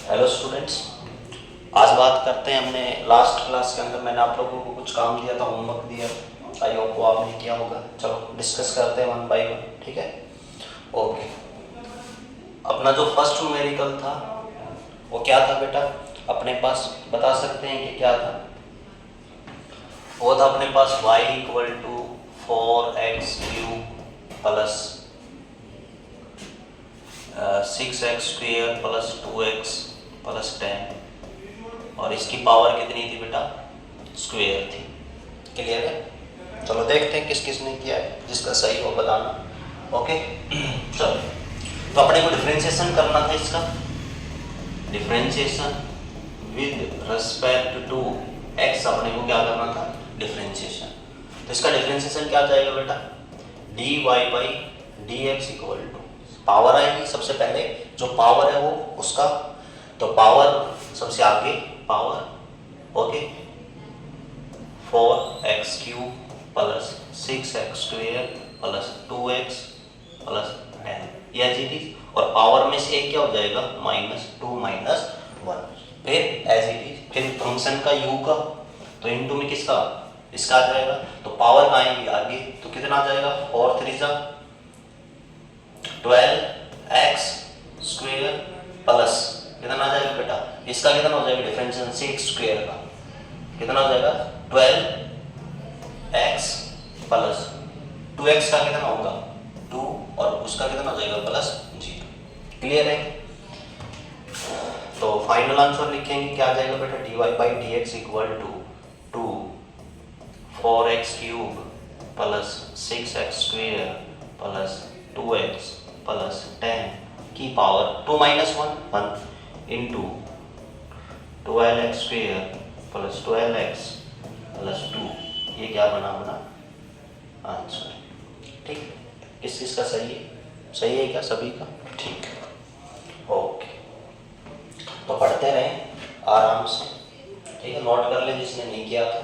Hello students, आज बात करते हैं। हमने लास्ट क्लास के अंदर मैंने आप लोगों को कुछ काम दिया था, होमवर्क दिया। आई होप को आपने किया होगा। चलो डिस्कस करते हैं वन बाय वन, ठीक है। ओके, अपना जो फर्स्ट न्यूमेरिकल था वो क्या था बेटा? अपने पास बता सकते हैं कि क्या था? वो था अपने पास y equal to 4x³ plus 6x² plus 2x plus 10, और इसकी पावर कितनी थी बेटा? स्क्वायर थी। क्लियर है? चलो देखते हैं किस किस ने किया है, जिसका सही हो बताना। ओके चलो, तो अपने को डिफरेंशिएशन करना था इसका। Differentiation with respect to x अपने को क्या करना था? डिफरेंशिएशन। तो इसका डिफरेंशिएशन क्या जाएगा बेटा? dy by dx equal to power आएगी सबसे पहले, जो पावर है वो उसका, तो पावर सबसे आगे power. Okay, 4x³ plus 6x² plus 2x plus 10, यह चीज। और पावर में से एक क्या हो जाएगा? -2 -1। फिर एज इट इज, फिर फंक्शन का u का, तो इनटू में किसका? इसका आ जाएगा। तो पावर आएगी आगे, तो कितना आ जाएगा? 4 3 12x² प्लस कितना आ जाएगा बेटा? इसका कितना हो जाएगा? डिफरेंशिएशन 6² का कितना हो जाएगा? 12x प्लस 2x का कितना होगा? 2, और उसका कितना हो जाएगा? प्लस 0। क्लियर है? तो फाइनल आंसर लिखेंगे, क्या आ जाएगा बेटा? dy by dx equal to 4x³ plus 6x² plus 2x plus 10 की power 2 -1 1 into 12x² plus 12x plus 2। ये क्या बना आंसर। ठीक, किस किस का सही है? सही है क्या सभी का? ठीक है, ओके। तो पढ़ते रहें आराम से, ठीक है। नोट कर ले जिसने नहीं किया था।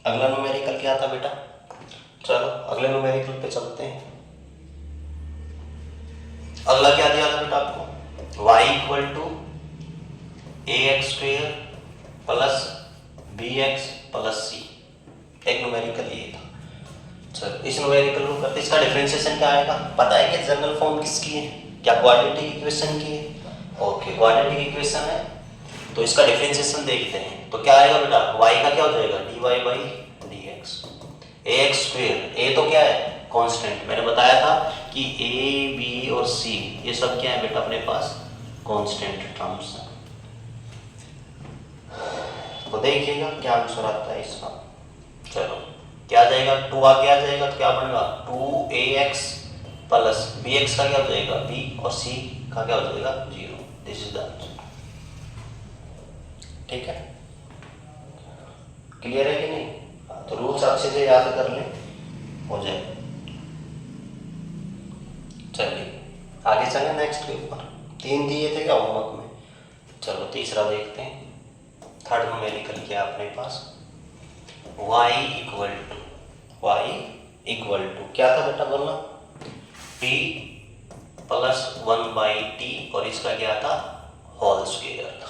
अगला न्यूमेरिकल क्या था बेटा? चलो अगले न्यूमेरिकल पे चलते हैं। अगला क्या दिया था बेटा आपको? y equal to ax² plus bx plus c। एक न्यूमेरिकल ये था। चलो इस न्यूमेरिकल को करते, इसका डिफरेंशिएशन क्या आएगा? पता है कि जनरल फॉर्म किसकी है? क्या क्वाड्रेटिक इक्वेशन की है? ओके, क्वाड्रेटिक इक्वेशन है। तो इसका डिफरेंशिएशन देखते हैं। तो क्या आएगा बेटा? y का क्या हो जाएगा? dy by dx। ax², a तो क्या है? कांस्टेंट। मैंने बताया था कि a b और c ये सब क्या है बेटा अपने पास? Constant terms. तो देखिएगा क्या आंसर आता है इसका। चलो क्या आ जाएगा? 2 आगे आ जाएगा तो क्या बनेगा? 2ax प्लस bx का क्या हो जाएगा? b, और c का क्या हो जाएगा? 0। This is the answer. ठीक है, क्लियर है कि नहीं? तो रूल्स अच्छे से याद कर लें, हो जाए। चलिए आगे चलें नेक्स्ट के ऊपर। 3 दिए थे क्या होमवर्क में? चलो तीसरा देखते हैं। थर्ड न्यूमेरिकल क्या अपने पास? y इक्वल टू क्या था बेटा बोलना? t प्लस 1/t, और इसका क्या था? होल स्क्वायर था।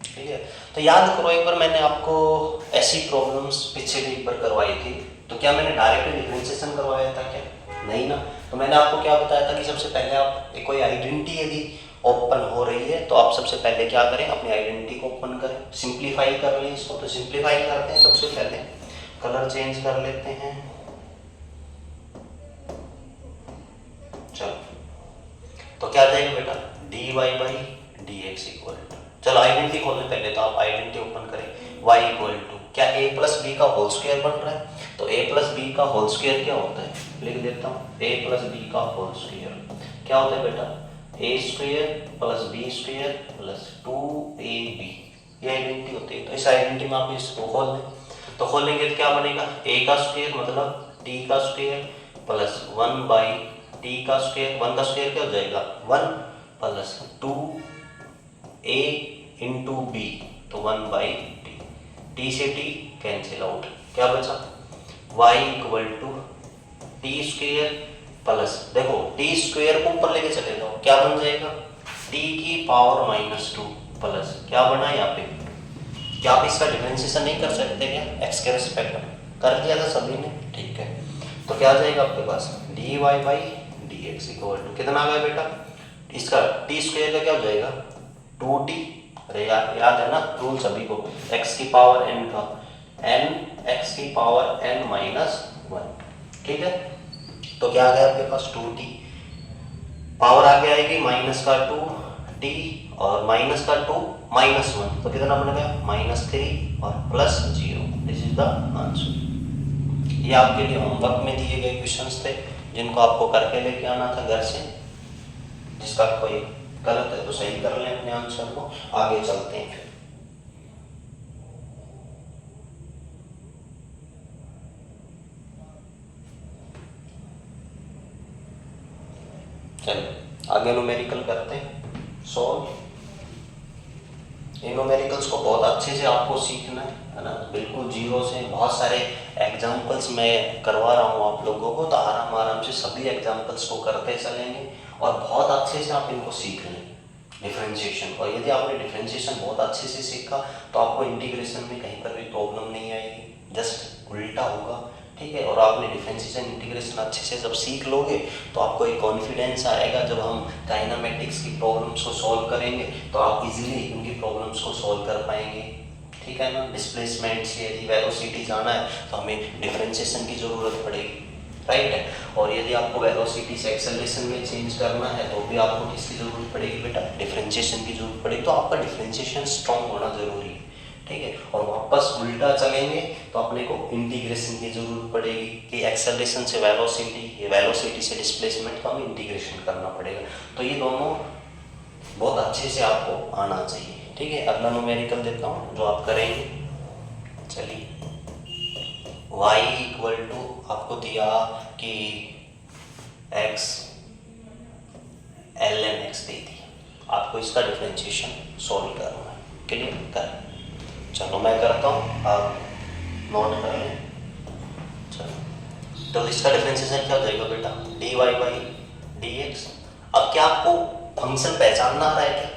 ठीक है, तो याद करो एक बार मैंने आपको ऐसी प्रॉब्लम्स पीछे भी एक बार करवाई थी। तो क्या मैंने डायरेक्टली डिफरेंशिएशन करवाया था क्या? नहीं ना। तो मैंने आपको क्या बताया था कि सबसे पहले आप कोई आइडेंटिटी यदि ओपन हो रही है तो आप सबसे पहले क्या करें? अपनी आइडेंटिटी को ओपन करें, सिंप्लीफाई कर लें इसको। तो सिंप्लीफाई करते हैं, सबसे पहले कलर चेंज कर लेते हैं। चलो तो क्या जाएगा बेटा? dy by dx equal to, चलो आइडेंटिटी खोलने पहले, तो आप आइडेंटिटी ओपन करें। y इक्वल टू क्या a प्लस बी का होल स्क्वायर बन रहा है? तो a प्लस बी का होल स्क्वायर क्या होता है? लिख देता हूँ, a प्लस बी का होल स्क्वायर क्या होता है बेटा? a² plus b² plus 2ab, ये आइडेंटिटी होती है। तो इस आइडेंटिटी में आप इसको खोल लें। तो खोलेंगे तो क्या बनेगा? a का स्क्वायर मतलब t का स्क्वायर प्लस 1 बाई t का स्क्वायर। 1 का स्क्वायर क्या हो जाएगा? 1 प्लस 2a इंटू बी, तो 1/t। t से t कैंसिल आउट, क्या बचा? y equal to T square plus, देखो टी स्क्वेयर को ऊपर लेके चले जाओ, क्या बन जाएगा टी की पावर -2 प्लस क्या बना यहाँ पे, क्या आप इसका डिफरेंशिएशन नहीं कर सकते क्या, x के रिस्पेक्ट में कर दिया था सभी ने, ठीक है। तो क्या आ जाएगा आपके पास dy by D X equal to कितना आ गया बेटा, इसका टी स्क्वेयर का क्या हो जाएगा 2t, अरे याद है ना रूल सभी को, x की पावर n का n x की पावर n -1, ठीक है। तो क्या आ गया आपके पास 2t, पावर आगे आएगी -2t और -2 -1, तो कितना बन गया -3 और +0, दिस इज द आंसर। ये आपके लिए होमवर्क में दिए गए क्वेश्चंस थे जिनको आपको करके लेके आना था घर से, जिसका कोई गलत है तो सही कर लें अपने आंसर को, आगे चलते हैं फिर। चलिए आगे न्यूमेरिकल करते हैं सॉल्व। इन न्यूमेरिकल्स को बहुत अच्छे से आपको सीखना है ना, बिल्कुल जीरो से। बहुत सारे एग्जाम्पल्स मैं करवा रहा हूँ आप लोगों को, तो आराम आराम से सभी एग्जाम्पल्स को करते चलेंगे और बहुत अच्छे से आप इनको सीख लें डिफरेंशिएशन। और यदि आपने डिफरेंशिएशन बहुत अच्छे से सीखा तो आपको इंटीग्रेशन में कहीं पर भी प्रॉब्लम नहीं आएगी, जस्ट उल्टा होगा, ठीक है। और आपने डिफरेंशिएशन इंटीग्रेशन अच्छे से जब सीख लोगे तो आपको एक कॉन्फिडेंस आएगा, जब हम काइनेमेटिक्स की प्रॉब्लम्स को सॉल्व करेंगे तो आप इजीली उनकी प्रॉब्लम्स को सॉल्व कर पाएंगे, ठीक है ना। डिस्प्लेसमेंट से यदि वेलोसिटी जाना है तो हमें डिफरेंशिएशन की ज़रूरत पड़ेगी, राइट है। और यदि आपको वेलोसिटी से एक्सेलरेशन में चेंज करना है तो भी आपको किसकी ज़रूरत पड़ेगी बेटा, डिफरेंशिएशन की जरूरत पड़ेगी। तो आपका डिफरेंशिएशन स्ट्रॉन्ग होना जरूरी है, ठीक है। और वापस उल्टा चलेंगे तो अपने को इंटीग्रेशन की जरूरत पड़ेगी कि एक्सेलरेशन से वेलोसिटी, ये वेलोसिटी से डिस्प्लेसमेंट का हमें इंटीग्रेशन करना पड़ेगा। तो ये दोनों बहुत अच्छे से आपको आना चाहिए, ठीक है। अगला न्यूमेरिकल देता हूँ जो आप करेंगे। चलिए y इक्वल टू आपको दिया कि x ln x दे दिया, आपको इसका डिफरेंशिएशन सॉल्व करना है, क्लियर कर। चलो मैं करता हूँ, आप नोट कर लें। चलो तो इसका डिफरेंशिएशन क्या हो जाएगा बेटा, dy बाई डी एक्स। अब क्या आपको फंक्शन पहचानना आ रहा है क्या,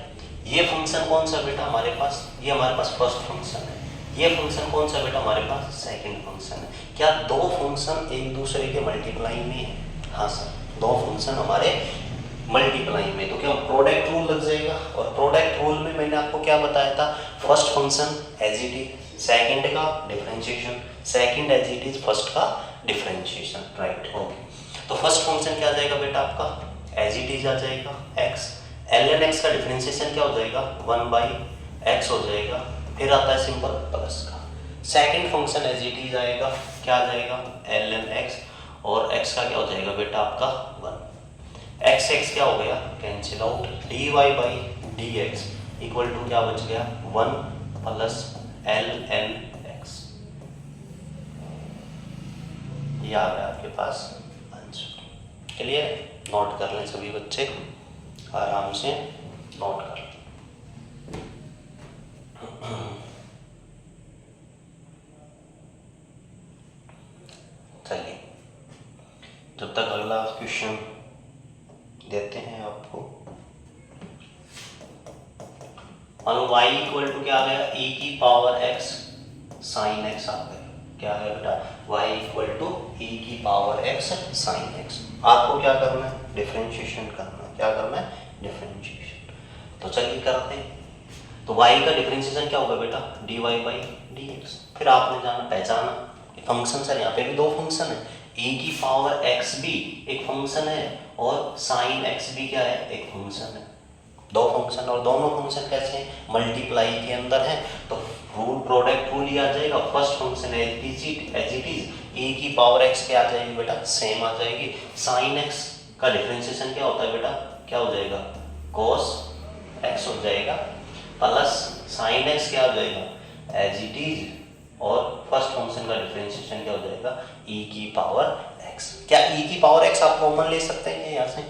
ये फंक्शन कौन सा बेटा हमारे पास, ये हमारे पास फर्स्ट फंक्शन है, ये फंक्शन कौन सा बेटा हमारे पास सेकंड फंक्शन है। क्या दो फंक्शन एक दूसरे के मल्टीप्लाई में है, हाँ सर दो फंक्शन हमारे मल्टीप्लाई में, तो क्या प्रोडक्ट रूल लग जाएगा। और प्रोडक्ट रूल में मैंने आपको क्या बताया था, first function as it is second का differentiation, second as it is first का डिफरेंशिएशन, राइट ओके। तो फर्स्ट फंक्शन क्या आ जाएगा बेटा आपका एज इट इज आ जाएगा x, ln x का डिफरेंशिएशन क्या हो जाएगा 1/x हो जाएगा, फिर आता है सिंपल प्लस का। Second function as it is आएगा, क्या आ जाएगा ln x, और x का क्या हो जाएगा बेटा आपका 1, x क्या हो गया cancel out, dy by D X equal to क्या बच गया 1 प्लस ln x। ये आ गया आपके पास आंसर, क्लियर। नोट कर लें सभी बच्चे, आराम से नोट कर लें। चलिए जब तक अगला क्वेश्चन देते हैं आपको। मान y इक्वल टू क्या आ गया e की पावर x साइन x आ गया, क्या है बेटा y इक्वल टू e की पावर x साइन x। आपको क्या करना है डिफरेंशिएशन करना है, क्या करना है डिफरेंशिएशन। तो चलिए करते हैं। तो y का डिफरेंशिएशन क्या होगा बेटा dy बाई डी एक्स। फिर आपने जाना पहचाना फंक्शन सर यहाँ पे भी दो फंक्शन है, e की पावर x भी एक फंक्शन है और साइन x भी क्या है एक फंक्शन है, दो फंक्शन। और दोनों फंक्शन कैसे हैं मल्टीप्लाई के अंदर है, तो रूल प्रोडक्ट रूल ही आ जाएगा। First function as it is e की पावर x क्या आ जाएगी बेटा सेम आ जाएगी। साइन x का डिफरेंशिएशन क्या होता है बेटा, क्या हो जाएगा cos x हो जाएगा, प्लस साइन x क्या हो जाएगा एज इट इज, और फर्स्ट फंक्शन का डिफरेंशिएशन क्या हो जाएगा e की पावर x। क्या e की पावर x आप कॉमन ले सकते हैं यहाँ से,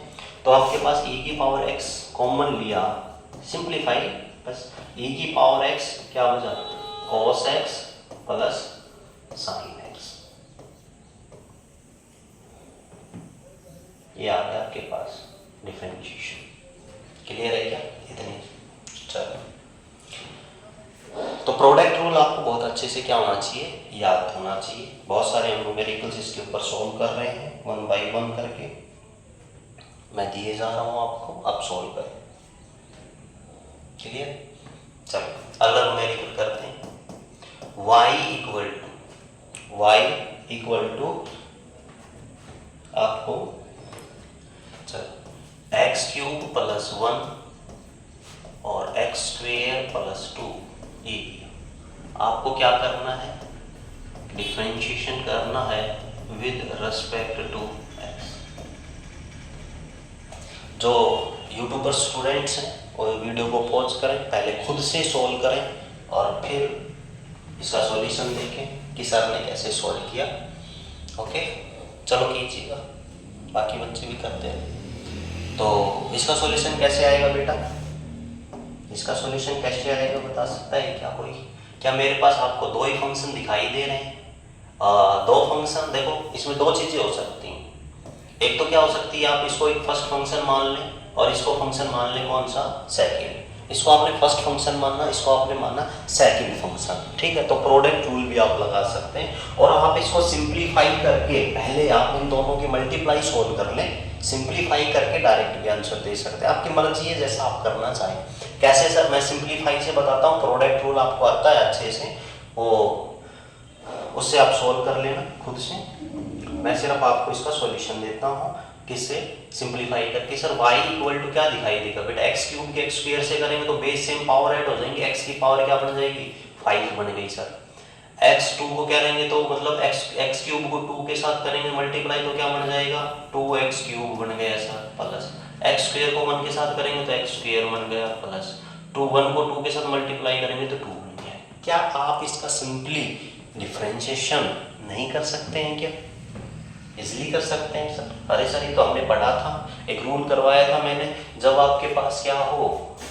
तो आपके पास e की पावर x कॉमन लिया, सिंप्लीफाई, बस e की पावर x क्या बचा cos x plus sign x, clear है क्या? इतनी। चलो, तो प्रोडक्ट रूल आपको बहुत अच्छे से क्या होना चाहिए, याद होना चाहिए। बहुत सारे हम न्यूमेरिकल्स इसके ऊपर सॉल्व कर रहे हैं 1 बाय 1 करके, मैं दिए जा रहा हूँ आपको, आप सॉल्व करें। क्लियर? चलो अगला न्यूमेरिकल करते हैं। y इक्वल टू आपको चलो एक्स क्यूब प्लस 1 और एक्स स्क्वेयर प्लस 2 ये आपको क्या करना है, डिफरेंशिएशन करना है विद रेस्पेक्ट टू एक्स। जो यूट्यूबर स्टूडेंट्स हैं वो वीडियो को पॉज करें, पहले खुद से सॉल्व करें और फिर इसका सॉल्यूशन देखें कि सर ने कैसे सॉल्व किया। ओके, चलो कीजिएगा, बाकी बच्चे भी करते हैं। तो इसका सॉल्यूशन कैसे आएगा बेटा, इसका सॉल्यूशन कैसे आएगा बता सकता है क्या कोई? क्या मेरे पास आपको दो ही फंक्शन दिखाई दे रहे हैं? दो फंक्शन, देखो इसमें दो चीजें हो सकती हैं। एक तो क्या हो सकती है, आप इसको एक फर्स्ट फंक्शन मान लें और इसको फंक्शन मान लें कौन सा, सेकेंड। इसको आपने फर्स्ट फंक्शन मानना, इसको आपने मानना सेकंड फंक्शन, ठीक है। तो प्रोडक्ट रूल भी आप लगा सकते हैं और आप इसको सिंप्लीफाई करके पहले आप इन दोनों की मल्टीप्लाई सोल्व कर लें, सिंप्लीफाई करके डायरेक्ट भी आंसर दे सकते हैं। आपकी मर्जी है जैसा आप करना चाहें। कैसे सर? मैं सिंप्लीफाई से बताता हूँ, प्रोडक्ट रूल आपको आता है अच्छे से, वो उससे आप सोल्व कर लेना खुद से। मैं सिर्फ आपको इसका सॉल्यूशन देता हूँ, किससे, सिंप्लीफाई करके। सर y इक्वल टू क्या दिखाई देगा बेटा, एक्स क्यूब के एक्स स्क्वायर से करेंगे तो बेस सेम पावर ऐड हो जाएंगे, एक्स की पावर क्या बन जाएगी, 5 बन गई सर। x2 को क्या करेंगे तो मतलब एक्स क्यूब को 2 के साथ करेंगे मल्टीप्लाई तो क्या बन जाएगा, 2x क्यूब बन गया सर, प्लस एक्स स्क्वायर को 1 के साथ करेंगे तो एक्स स्क्वायर बन गया, प्लस 1 को 2 के साथ मल्टीप्लाई करेंगे तो 2 बन गया। क्या आप इसका सिंपली डिफरेंशिएशन नहीं कर सकते हैं क्या? इजली कर सकते हैं सर। अरे सर ये तो हमने पढ़ा था, एक रूल करवाया था मैंने, जब आपके पास क्या हो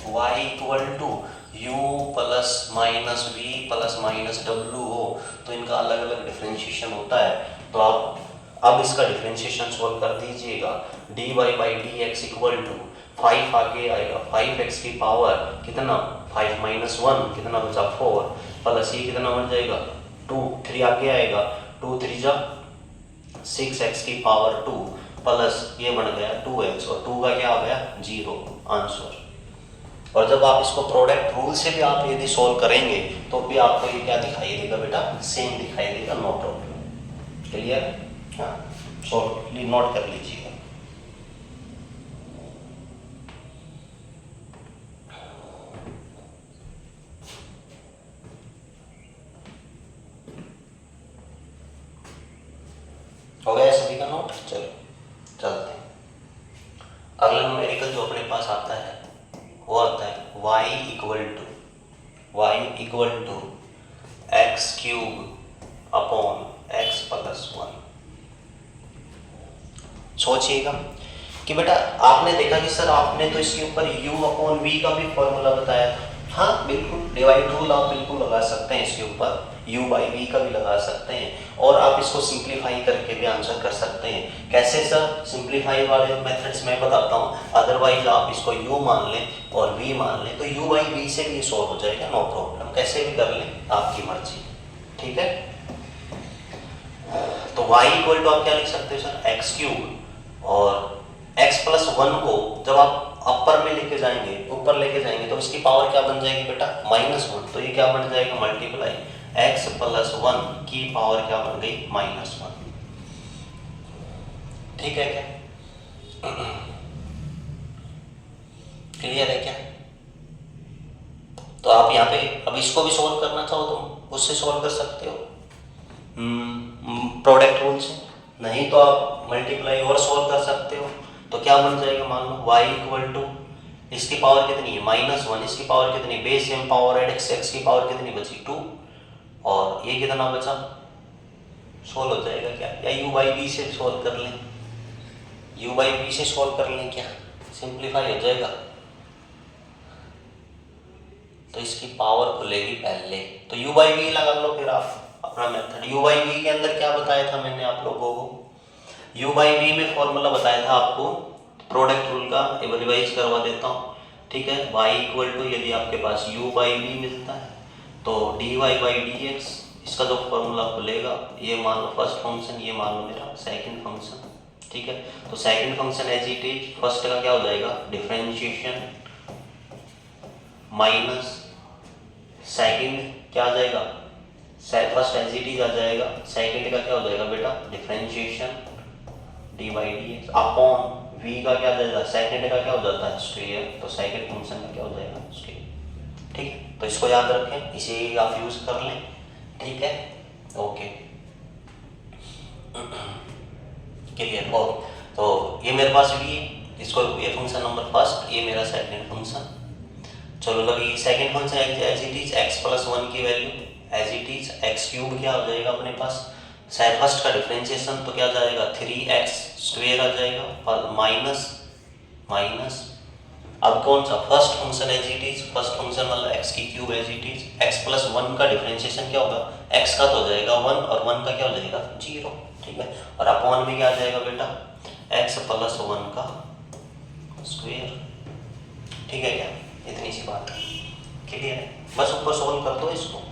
y इक्वल टू u plus minus V plus minus W हो तो इनका अलग अलग डिफरेंशिएशन होता है। तो आप अब इसका डिफरेंशिएशन सॉल्व कर दीजिएगा। dy by D X equal to 5 आगे आएगा, 5x की पावर कितना, 5 माइनस 1 कितना बचा 4, प्लस ये कितना बन जाएगा 2, 3 आगे आएगा, 2 3 जा 6x की पावर 2 प्लस ये बन गया 2x और 2 का क्या आ गया 0 आंसर। और जब आप इसको प्रोडक्ट रूल से भी आप यदि सॉल्व करेंगे तो भी आपको ये क्या दिखाई देगा बेटा, सेम दिखाई देगा, नो प्रॉब्लम। क्लियर? हाँ, सॉल्व नोट कर लीजिएगा। हो गया सभी का नोट? चलो चलते हैं। अगला न्यूमेरिकल जो अपने पास आता है वो आता है y equal to X cube upon X plus 1। सोचिएगा कि बेटा आपने देखा कि सर आपने तो इसके ऊपर u अपॉन v का भी फॉर्मूला बताया था। हाँ बिल्कुल, डिवाइड रूल आप बिल्कुल लगा सकते हैं, इसके ऊपर u बाई v का भी लगा सकते हैं और आप इसको सिंप्लीफाई करके भी आंसर कर सकते हैं। कैसे सर? सिंप्लीफाई वाले मेथड्स मैं बताता हूँ, अदरवाइज आप इसको u मान लें और v मान लें तो u बाई v से भी सॉल्व हो जाएगा, नो प्रॉब्लम। कैसे भी कर लें, आपकी मर्जी, ठीक है। तो y इक्वल टू आप क्या लिख सकते हो सर, एक्स क्यूब और x प्लस 1 को जब आप अपर में लेके जाएंगे, ऊपर लेके जाएंगे तो इसकी पावर क्या बन जाएगी बेटा, -1। तो ये क्या बन जाएगा, मल्टीप्लाई x प्लस 1 की पावर क्या बन गई, -1। ठीक है क्या? क्लियर है क्या? तो आप यहाँ पे अब इसको भी सोल्व करना चाहो तो उससे सोल्व कर सकते हो प्रोडक्ट रूल से, नहीं तो आप मल्टीप्लाई और सोल्व कर सकते हो। तो क्या बन जाएगा, मान लो y इक्वल टू इसकी पावर कितनी है -1, इसकी पावर कितनी, base same power add x की पावर कितनी बची 2 और ये कितना बचा, सोल्व हो जाएगा क्या, या u बाई v से सोल्व कर लें, u बाई v से सोल्व कर लें, क्या सिंप्लीफाई हो जाएगा। तो इसकी पावर खुलेगी पहले, तो u बाई v लगा लो फिर आप अपना मेथड। u बाई v के अंदर क्या बताया था मैंने आप लोगों को, u बाई v में फॉर्मूला बताया था आपको प्रोडक्ट रूल का, एक बार रिवाइज करवा देता हूँ। ठीक है। y इक्वल टू यदि आपके पास u बाई वी मिलता है तो dy बाई डी एक्स, इसका जो फॉर्मूला खुलेगा, ये मान लो फर्स्ट फंक्शन, ये मान लो मेरा सेकंड फंक्शन, ठीक है। तो second function as it is, first का क्या हो जाएगा डिफरेंशिएशन माइनस सेकंड क्या आ जाएगा, फर्स्ट एज इट इज आ जाएगा, सेकंड का क्या हो जाएगा बेटा differentiation D by D x upon v का क्या आ जाएगा, सेकंड का क्या हो जाता है स्क्वायर, तो सेकंड फंक्शन का क्या हो जाएगा स्क्वायर, ठीक है। तो इसको याद रखें, इसे आप यूज कर लें, ठीक है, ओके क्लियर हो। तो ये मेरे पास v है, इसको ये फंक्शन नंबर फर्स्ट, ये मेरा सेकंड फंक्शन। चलो लगी second function as it is x plus 1 की value as it is x cube क्या हो जाएगा अपने पास, फर्स्ट का डिफरेंशिएशन तो क्या जाएगा 3x स्क्वायर आ जाएगा और माइनस माइनस, अब कौन सा first function as it is, first function मतलब x की cube as it is, x plus 1 का डिफरेंशिएशन क्या होगा, x का तो हो जाएगा 1 और 1 का क्या हो जाएगा 0, ठीक है। और अपॉन में क्या आ जाएगा बेटा x प्लस 1 का स्क्वायर, ठीक है क्या, इतनी सी बात क्लियर है। बस ऊपर सोल्व कर दो इसको,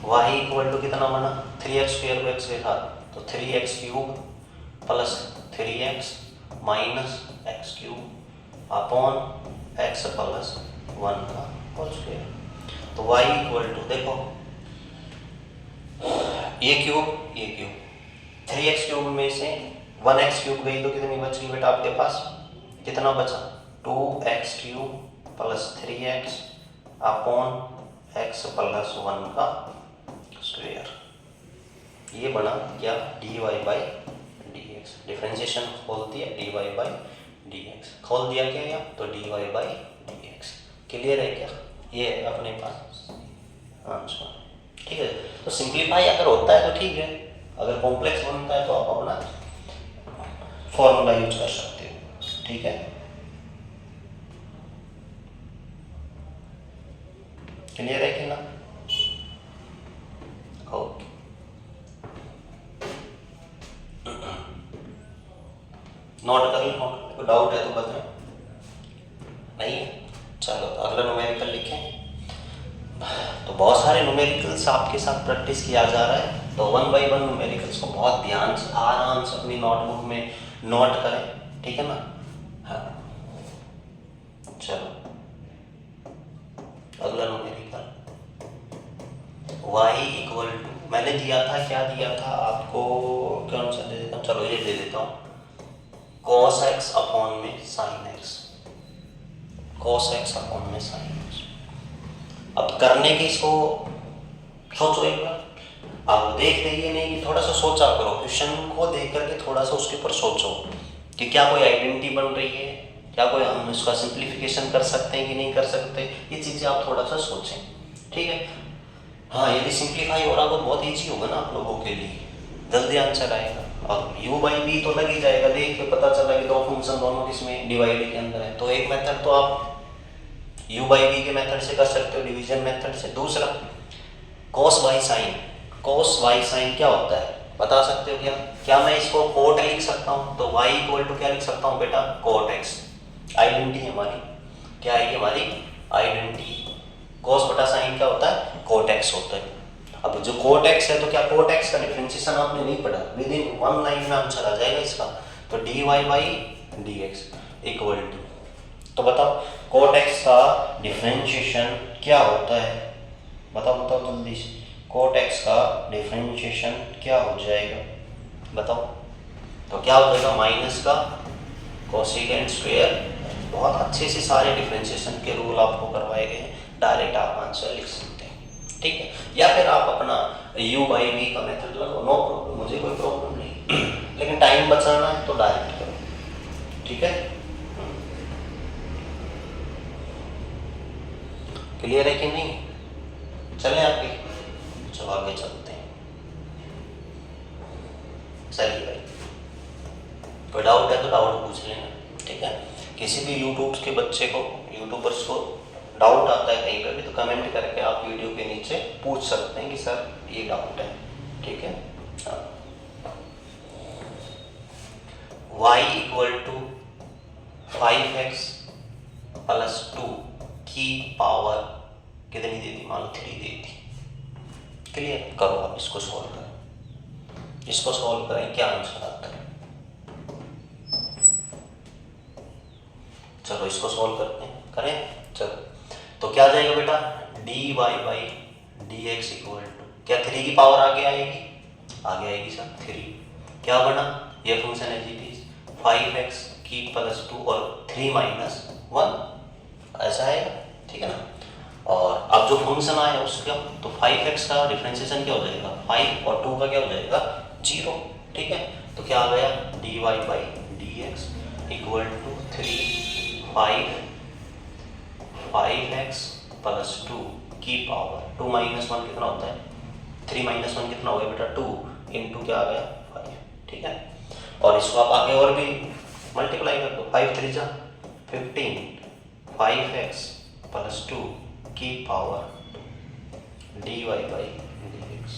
y इक्वल टू कितना बना 3x स्क्वायर को x के साथ, तो 3x cube plus 3x minus x cube upon x plus 1 का होल स्क्वायर। तो y इक्वल टू देखो ये क्यूब 3x क्यूब में से 1x क्यूब गई तो कितनी बच गई बेटा आपके पास, कितना बचा 2x cube plus 3x upon x plus 1 का स्क्वायर, ये बना क्या dy बाई dx, डिफरेंशिएशन खोल दिया dy बाई dx, खोल दिया क्या यहाँ तो dy बाई dx, क्लियर है क्या, ये अपने पास आंसर, ठीक है। तो सिंप्लीफाई अगर होता है तो ठीक है, अगर कॉम्प्लेक्स बनता है तो आप अपना फॉर्मूला यूज कर सकते हो, ठीक है, क्लियर है कि ना, ओके नोट कर लो, नोट कोई डाउट है तो बताएं, नहीं है चलो तो अगला न्यूमेरिकल लिखें। तो बहुत सारे न्यूमेरिकल्स आपके साथ प्रैक्टिस किया जा रहा है, तो 1 बाई 1 न्यूमेरिकल्स को बहुत ध्यान से आराम से अपनी नोटबुक में नोट करें, ठीक है ना। हाँ चलो अगला न्यूमेरिकल y इक्वल टू, मैंने दिया था क्या दिया था आपको, कौन सा दे देता हूँ, चलो ये दे देता हूँ cos x अपॉन में sin x, cos x upon में sin x। अब करने की इसको सोचो एक बार, अब देख रही है नहीं कि थोड़ा सा सोचा करो, क्वेश्चन को देख करके थोड़ा सा उसके ऊपर सोचो कि क्या कोई आइडेंटिटी बन रही है, क्या कोई हम इसका सिंप्लीफिकेशन कर सकते हैं कि नहीं कर सकते, ये चीज़ें आप थोड़ा सा सोचें, ठीक है। हाँ यदि सिंप्लीफाई हो रहा तो बहुत ईजी होगा ना आप लोगों के लिए, जल्दी आंसर आएगा। अब u बाई वी तो लग ही जाएगा, देख के पता चला कि दो फंक्शन दोनों किसमें डिवाइड के अंदर है, तो एक मेथड तो आप u बाई वी के मेथड से कर सकते हो, डिवीजन मेथड से। दूसरा cos y sin, cos y sin क्या होता है बता सकते हो क्या, क्या मैं इसको कोट लिख सकता हूँ, तो y इक्वल टू क्या लिख सकता हूँ बेटा कोट x, आइडेंटिटी हमारी क्या है, हमारी आइडेंटिटी cos बटा sin क्या होता है कोट x होता है। अब जो कोट x है तो क्या कोट x का डिफरेंशिएशन आपने नहीं पढ़ा, विद इन 1 लाइन में आंसर आ जाएगा इसका, तो dy by dx equal to, तो बताओ कोट x का डिफरेंशिएशन क्या होता है, बताओ बताओ जल्दी से, कोट x का डिफरेंशिएशन क्या हो जाएगा बताओ, तो क्या हो जाएगा माइनस का कोसेकेंट स्क्वायर, बहुत अच्छे से सारे डिफरेंशिएशन के रूल आपको करवाए गए हैं, डायरेक्ट आप आंसर लिख सकते हैं, ठीक है। या फिर आप अपना u बाई वी का मेथड लगाओ, नो प्रॉब्लम, मुझे कोई प्रॉब्लम नहीं लेकिन टाइम बचाना है तो डायरेक्ट करो, ठीक है। क्लियर है कि नहीं, चलें आगे, चलो आगे चलते हैं। चलिए भाई कोई डाउट है तो डाउट पूछ लेना, ठीक है। किसी भी यूट्यूब के बच्चे को, यूट्यूबर्स को डाउट आता है कहीं पर भी तो कमेंट करके आप वीडियो के नीचे पूछ सकते हैं कि सर ये डाउट है, ठीक है। y equal to 5x plus 2 इसको सॉल्व करें, क्या आंसर आता है? चलो इसको सॉल्व करते हैं, करें। चलो तो क्या जाएगा बेटा, D Y by D X equal to, क्या 3 की पावर आगे आएगी? आगे आएगी सर 3। क्या बना, ये function as it is 5x की प्लस 2 और 3 माइनस 1, ऐसा आएगा, ठीक है ना। और अब जो फंक्शन आया उसका तो 5x का डिफरेंशिएशन क्या हो जाएगा 5 और 2 का क्या हो जाएगा 0, ठीक है। तो क्या आ गया, D Y by D X equal to 5x plus 2 की पावर 2 माइनस 1 कितना होता है, 3 माइनस 1 कितना हो गया बेटा 2 इंटू क्या आ गया 5, ठीक है। और इसको आप आगे और भी मल्टीप्लाई कर दो, 5 3 जा 15, 5x प्लस 2 की power D Y by D X,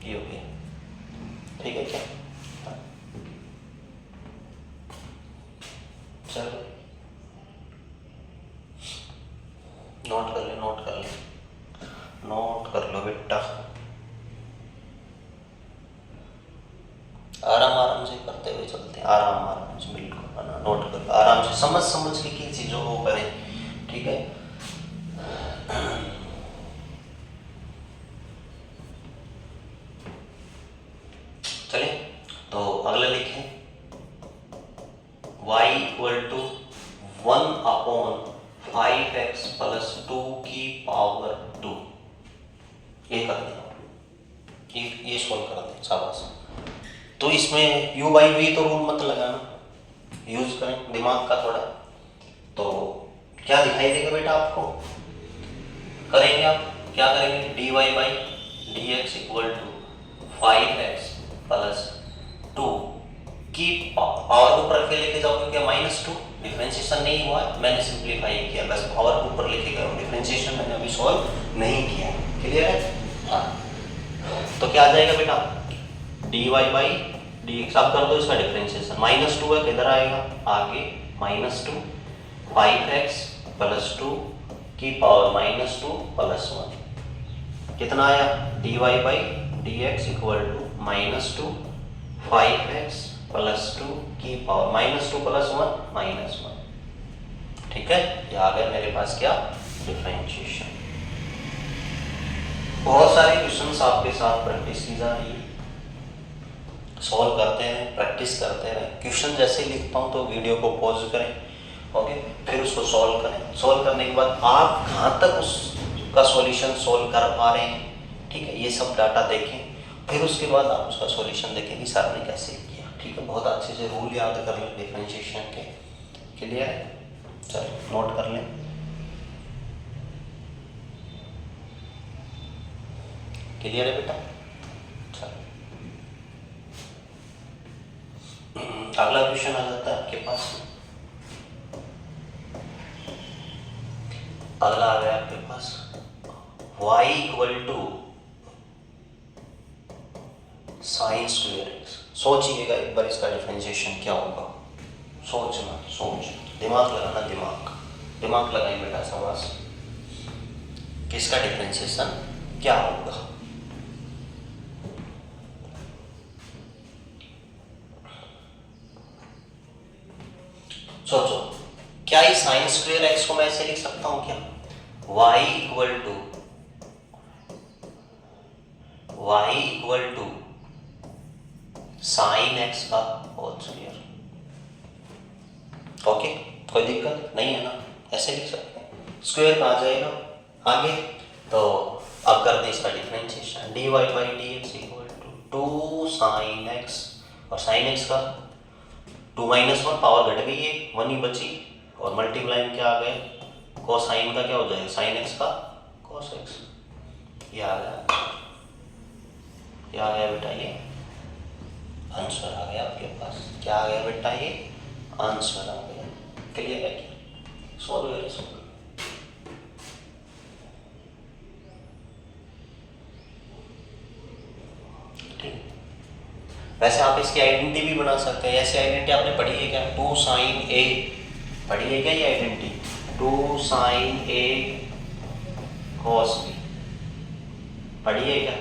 ये हो गया, ठीक है क्या। चलो नोट कर ले, नोट कर ले, नोट कर लो बेटा, आराम आराम से करते हुए चलते हैं, आराम आराम से, बिल्कुल है ना, नोट कर लो आराम से, समझ समझ के किन चीज़ों को करें, ठीक है। चलिए तो अगला लिखें, y equal to 1/5x plus 2 की पावर 2, ये कर देना, ये सॉल्व कर दें, शाबाश। तो इसमें u बाई वी तो रूल मत लगाना, यूज करें दिमाग का थोड़ा। तो क्या दिखाई देगा बेटा आपको, करेंगे आप क्या करेंगे, D Y by D X equal to 5x plus 2 की पावर को ऊपर के लेके जाओगे, क्या -2, डिफरेंशिएशन नहीं हुआ है, मैंने सिंप्लीफाई किया, बस पावर को ऊपर लेके गया, डिफरेंशिएशन मैंने अभी सॉल्व नहीं किया, क्लियर है। हाँ तो क्या आ जाएगा बेटा, D Y by D X, अब कर दो इसका डिफरेंशिएशन, -2 है किधर आएगा आगे, -2 5x प्लस 2 की पावर -2 प्लस 1, कितना आया, D Y by D X equal to -2 5x plus 2 की पावर -2 प्लस 1 -1, ठीक है। ये आ गया मेरे पास क्या, डिफरेंशिएशन। बहुत सारे क्वेश्चंस आपके साथ प्रैक्टिस की जा रही है, सॉल्व करते हैं, प्रैक्टिस करते रहें। क्वेश्चन जैसे ही लिखता हूँ तो वीडियो को पॉज करें, ओके, फिर उसको सॉल्व करें। सॉल्व करने के बाद आप कहाँ तक उसका सॉल्यूशन सॉल्व कर पा रहे हैं, ठीक है, ये सब डाटा देखें, फिर उसके बाद आप उसका सॉल्यूशन देखें कि सर ने कैसे किया, ठीक है। बहुत अच्छे से रूल याद कर लें डिफरेंशिएशन के, क्लियर है। चलो नोट कर लें, क्लियर है बेटा। चलो अगला क्वेश्चन आ जाता है आपके पास, अगला आ गया आपके पास y equal to sine square X. सोचिएगा एक बार इसका डिफरेंशिएशन क्या होगा, सोचना, सोच, दिमाग लगाना, दिमाग लगाएं बेटा, शाबाश। किसका डिफरेंशिएशन क्या होगा, सोचो। क्या इस साइन स्क्वायर एक्स को मैं ऐसे लिख सकता हूं क्या, y equal to sine X का होल स्क्वायर, ओके, कोई दिक्कत नहीं है ना, ऐसे लिख सकते हैं। स्क्वायर कहाँ जाएगा आगे, तो अब कर दें इसका differentiation, D Y by D X equal to 2 sine X, और साइन एक्स का 2 माइनस 1 पावर घट गई है, 1 ही बची, और मल्टीप्लाई में क्या आ गए, कोसाइन का क्या हो जाएगा, साइन एक्स का कोस एक्स, ये आ गया, ये आ गया बेटा, ये आंसर आ गया आपके पास। क्या आ गया बेटा, ये आंसर आ गया, क्लियर है क्या, सॉल्व है इसको। वैसे आप इसकी आइडेंटिटी भी बना सकते हैं, ऐसी आइडेंटिटी आपने पढ़ी है क्या, 2 साइन ए, पढ़ी है क्या ये आइडेंटिटी, 2 साइन ए कॉस बी, पढ़िए क्या,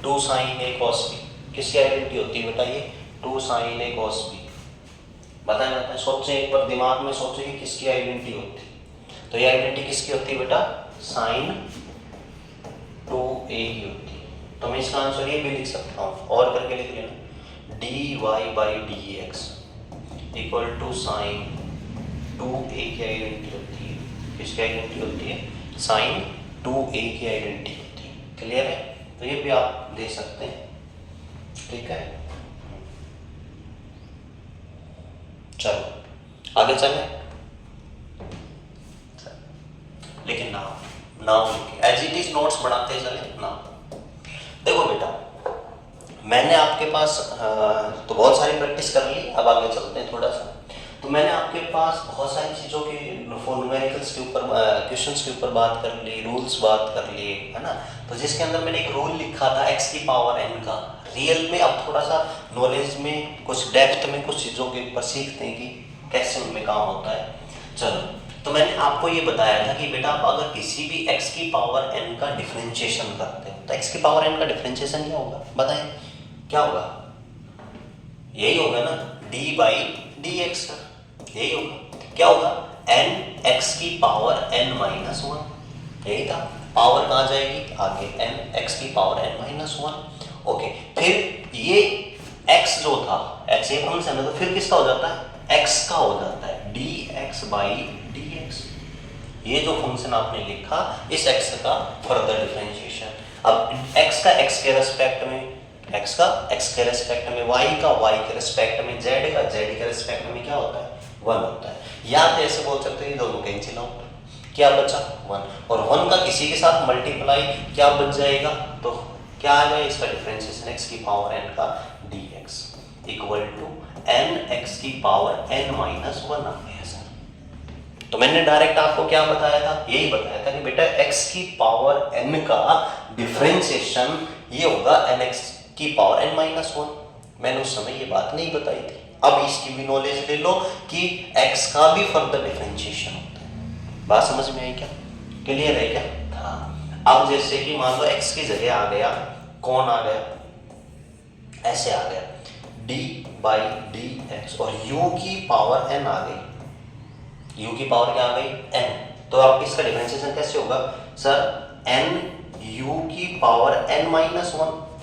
2 sin a cos b किसकी आइडेंटिटी होती है बेटा, ये 2 sin a cos b। बताएं सोचें एक बार, दिमाग में सोचें कि किसकी आइडेंटिटी होती है। तो ये आइडेंटिटी किसकी होती है बेटा, sin 2a की होती है। तो मैं इसका आंसर ये भी लिख सकता हूँ, और करके लिख लेना, dy/dx equal to sin 2a की आइडेंटिटी होती है। किसकी आइडेंटिटी होती है, sin 2a की आइडेंटिटी होती है। क्लियर है, तो ये भी आप दे सकते हैं, ठीक है। चलो आगे चलें, लेकिन now as it is notes बढ़ाते चले ना। देखो बेटा, मैंने आपके पास तो बहुत सारी प्रैक्टिस कर ली, अब आगे चलते हैं थोड़ा सा। तो मैंने आपके पास बहुत सारी चीज़ों के न्यूमेरिकल्स के ऊपर, क्वेश्चंस के ऊपर बात कर ली, रूल्स बात कर लिए, है ना। तो जिसके अंदर मैंने एक रूल लिखा था x की पावर n का। रियल में अब थोड़ा सा नॉलेज में, कुछ डेप्थ में कुछ चीज़ों के ऊपर सीखते हैं कि कैसे उनमें काम होता है। चलो, तो मैंने आपको ये बताया था कि बेटा आप अगर किसी भी x की पावर n का डिफरेंशिएशन करते हो तो x की पावर n का डिफरेंशिएशन क्या होगा, बताएं क्या होगा, यही होगा ना, d/dx का, यही होगा। क्या होगा, n x की पावर n-1, यही था। पावर कहाँ जाएगी आगे, n x की पावर n-1। ओके, फिर ये x जो था, x ये फंक्शन है, तो फिर किसका हो जाता है, x का हो जाता है, dx/dx। ये जो फंक्शन आपने लिखा, इस x का फर्दर डिफरेंशिएशन। अब x का x के रेस्पेक्ट में, x का x के रेस्पेक्ट में, y का y के रेस्पेक्ट में, z का z के रेस्पेक्ट में क्या होता है, 1 होता है। या तो ऐसे बोल सकते हैं, दोनों कैंसिल आउट, क्या बचा 1, और 1 का किसी के साथ मल्टीप्लाई क्या बच जाएगा, तो क्या आ जाएगा इसका डिफरेंशिएशन, x की पावर n का dx equal to n x की पावर n-1 आ गया सर। तो मैंने डायरेक्ट आपको क्या बताया था, यही बताया था कि बेटा x की पावर n का डिफरेंशिएशन ये होगा nx की पावर n-1। मैंने उस समय ये बात नहीं बताई थी। अब इसकी भी नॉलेज ले लो कि x का भी फर्दर डिफरेंशिएशन होता है। बात समझ में आई क्या, क्लियर है क्या? हाँ। अब जैसे कि मान लो x की जगह आ गया, कौन आ गया, ऐसे आ गया d/dx, और u की पावर n आ गई, u की पावर क्या आ गई n। तो अब इसका डिफरेंशिएशन कैसे होगा सर, n u की पावर n-1,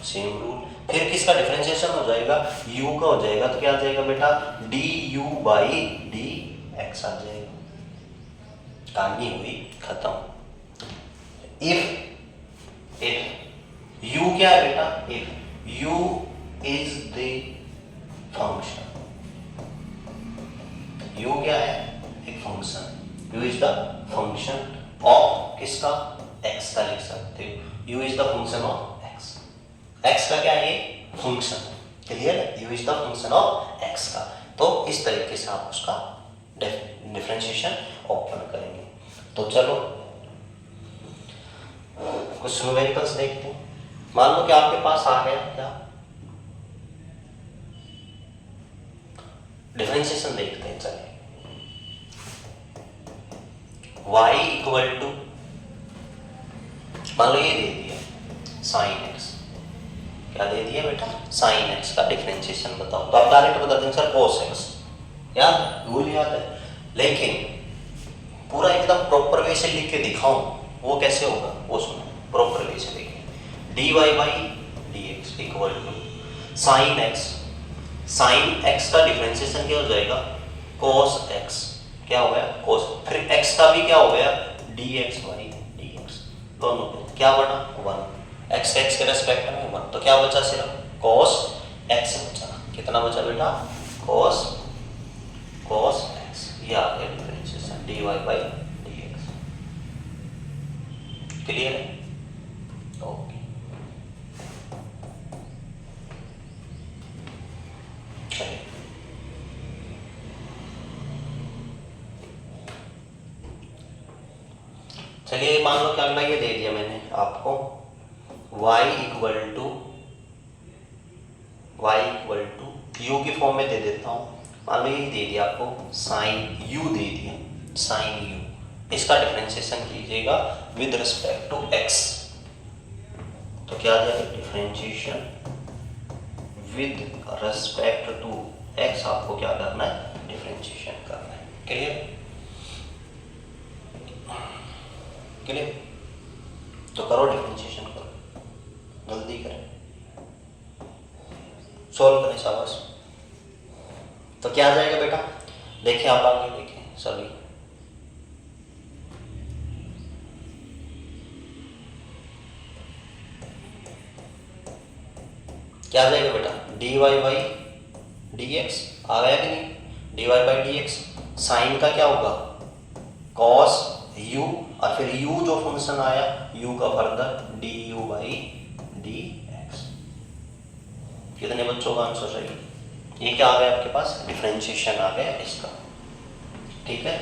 सेम रूल। फिर किसका डिफरेंशिएशन हो जाएगा, u का हो जाएगा, तो क्या आ जाएगा बेटा, du/dx आ जाएगा। कहानी हुई खत्म। इफ u क्या है बेटा, if u is the function, u क्या है, एक function, u is the function of किसका, x का लिख सकते हो, u is the function of x का क्या है, ये फंक्शन, क्लियर है, u is the function of x का। तो इस तरीके से आप उसका डिफरेंशिएशन ओपन करेंगे। तो चलो कुछ न्यूमेरिकल्स देखते हैं। मान लो कि आपके पास आ गया क्या, डिफरेंशिएशन देखते हैं। चलिए, y इक्वल टू, मान लो ये दे दिया sin x, क्या दे दिया बेटा, sin x का डिफरेंशिएशन बताओ। तो आप डायरेक्ट बता देंगे सर cos x, याद, रूल याद है। लेकिन पूरा एकदम प्रॉपर वे से लिख के दिखाऊं, वो कैसे होगा, वो सुनो, प्रॉपर वे से देखिए, dy/dx equal to sin x का डिफरेंशिएशन क्या हो जाएगा, cos x, क्या हो गया cos, फिर x का भी क्या हो गया, dx/dx, दोनों पे क्या बना 1, x के रेस्पेक्ट में 1, तो क्या बचा सिर्फ cos x बचा। कितना बचा बेटा, cos x, ये आ गया डिफरेंशिएशन dy/dx। क्लियर है, ओके। चलिए मान लो क्या अगला ये दे दिया मैंने आपको, y इक्वल टू u की फॉर्म में दे देता हूँ। मान लो ये दे दिया आपको, sin u दे दिया, sin u, इसका डिफरेंशिएशन कीजिएगा विद रिस्पेक्ट टू x। तो क्या आ जाएगा, differentiation with respect to X आपको क्या करना है, डिफरेंशिएशन करना है। क्लियर क्लियर, तो करो डिफरेंशिएशन करो, जल्दी करें, सॉल्व करें शाबाश। तो क्या आ जाएगा बेटा, देखिए आप आगे देखें सभी, क्या आ जाएगा बेटा, dy बाई dx आ गया कि नहीं, dy बाई dx, साइन का क्या होगा, cos u, और फिर u जो फंक्शन आया u का फर्दर du बाई dx। कितने बच्चों का आंसर सही, ये क्या आ गया आपके पास, डिफरेंशिएशन आ गया इसका। ठीक है,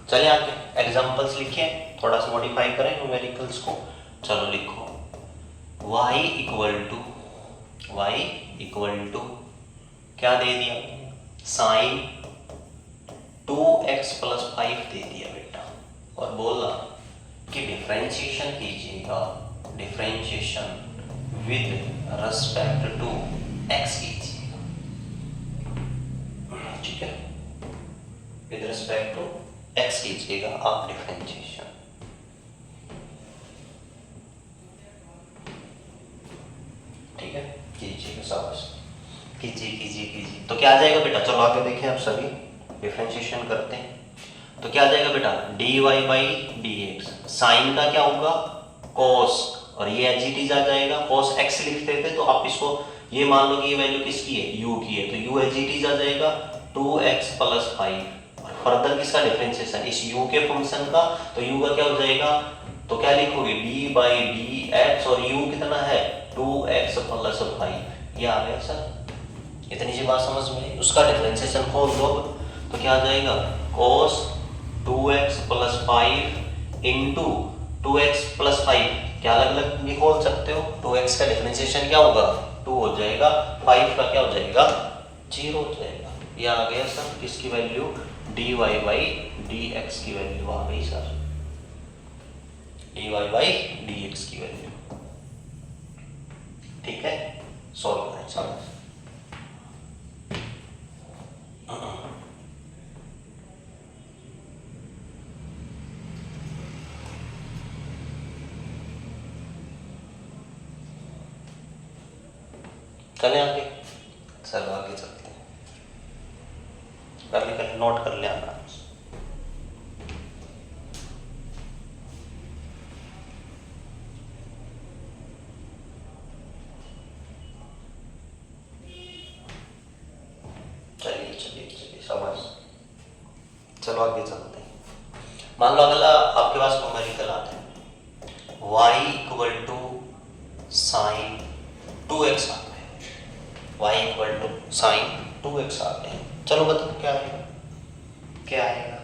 चलिए आगे एग्जांपल्स लिखिए, थोड़ा सा मॉडिफाई करें न्यूमेरिकल्स को। चलो लिखो y इक्वल टू क्या दे दिया, साइन 2x प्लस 5 दे दिया बेटा, और बोला कि डिफरेंशिएशन कीजिएगा, differentiation with respect to x कीजिएगा। ठीक है, विद रेस्पेक्ट टू x कीजिएगा आप डिफरेंशिएशन। ठीक है, कीजिएगा शाबाश, कीजिए। तो क्या आ जाएगा बेटा, चलो आगे देखें आप सभी, डिफरेंशिएशन करते हैं। तो क्या आ जाएगा बेटा, dy बाई dx, साइन का क्या होगा, cos, और ये एज इट इज आ जाएगा, cos x लिखते थे, तो आप इसको ये मान लो कि ये वैल्यू किसकी है, u की है, तो u एज इट इज आ जाएगा 2x प्लस 5, और फर्दर किसका डिफरेंशिएशन, इस u के फंक्शन का, तो u का क्या हो जाएगा, तो क्या लिखोगे, d बाई dx, और u कितना है 2x प्लस 5, ये आ गया सर, इतनी सी बात समझ में, उसका डिफरेंशिएशन खोल दो, तो क्या आ जाएगा, cos 2x plus 5 into 2x plus 5, क्या अलग अलग भी खोल सकते हो, 2x का डिफरेंशिएशन क्या होगा, 2 हो जाएगा, 5 का क्या हो जाएगा, 0 हो जाएगा। ये आ गया सर किसकी वैल्यू, dy बाई dx की वैल्यू आ गई सर, dy बाई dx की वैल्यू। ठीक है, सॉल्व करें चलो। चले आगे, चलो आगे चलते हैं, कर नोट कर ले आना। चलिए समझ, चलो आगे चलते हैं। मान लो अगला आपके पास न्यूमेरिकल आता है, y equal to sine 2x आ गए, y equal to sine 2x आ गए, चलो बताओ क्या आएगा, क्या आएगा,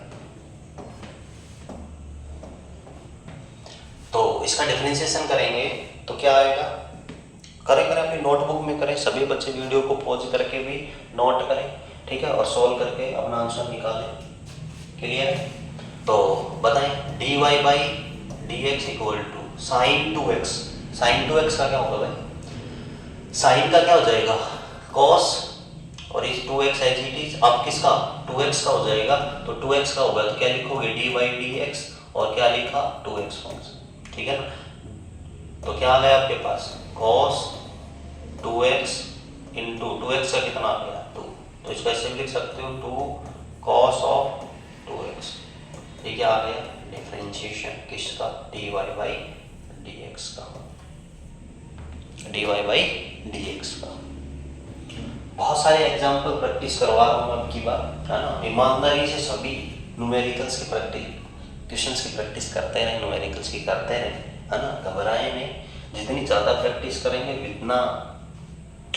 तो इसका डिफरेंशिएशन करेंगे तो क्या आएगा, करें अपनी नोटबुक में करें, सभी बच्चे वीडियो को पॉज करके भी नोट करें, ठीक है, और सॉल्व करके अपना आंसर निकालें। क्लियर, तो बताएं dy by dx equal to sine 2x, sine 2x का क्या होगा भाई, साइन का क्या हो जाएगा, cos, और इस 2x एज इट इज, अब किसका 2x का हो जाएगा, तो 2x का होगा, तो क्या लिखोगे dy बाई dx, और क्या लिखा 2x फंक्शन। ठीक है ना, तो क्या आ गया आपके पास, cos 2x इंटू 2x का कितना आ गया 2, तो इसको ऐसे भी लिख सकते हो 2 cos ऑफ 2x, ये क्या आ गया, डिफरेंशिएशन किसका, dy बाई dx का, dy बाई dx का। बहुत सारे एग्जाम्पल प्रैक्टिस करवा रहा हूँ अब की बार, है ना, ईमानदारी से सभी न्यूमेरिकल्स की प्रैक्टिस, क्वेश्चंस की प्रैक्टिस करते रहे, न्यूमेरिकल्स की करते रहे, है ना, घबराए नहीं, जितनी ज़्यादा प्रैक्टिस करेंगे उतना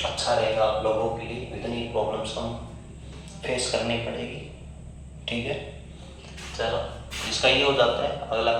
अच्छा रहेगा आप लोगों के लिए, इतनी प्रॉब्लम्स हम फेस करनी पड़ेगी। ठीक है, चलो इसका ये हो जाता है, अगला